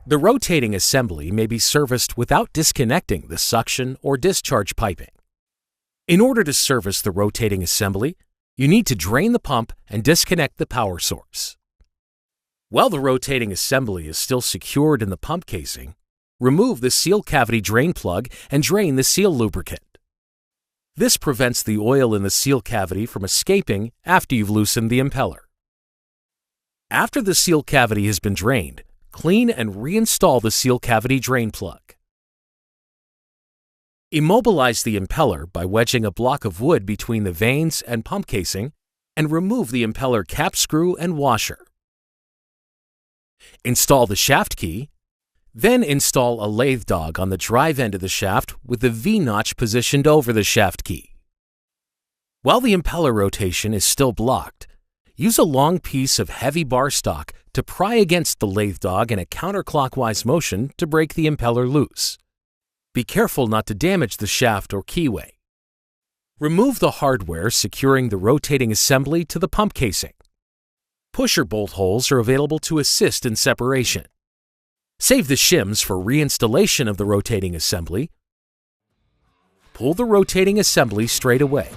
The rotating assembly may be serviced without disconnecting the suction or discharge piping. In order to service the rotating assembly, you need to drain the pump and disconnect the power source. While the rotating assembly is still secured in the pump casing, remove the seal cavity drain plug and drain the seal lubricant. This prevents the oil in the seal cavity from escaping after you've loosened the impeller. After the seal cavity has been drained, clean and reinstall the seal cavity drain plug. Immobilize the impeller by wedging a block of wood between the vanes and pump casing and remove the impeller cap screw and washer. Install the shaft key, then install a lathe dog on the drive end of the shaft with the V-notch positioned over the shaft key. While the impeller rotation is still blocked, use a long piece of heavy bar stock to pry against the lathe dog in a counterclockwise motion to break the impeller loose. Be careful not to damage the shaft or keyway. Remove the hardware securing the rotating assembly to the pump casing. Pusher bolt holes are available to assist in separation. Save the shims for reinstallation of the rotating assembly. Pull the rotating assembly straight away.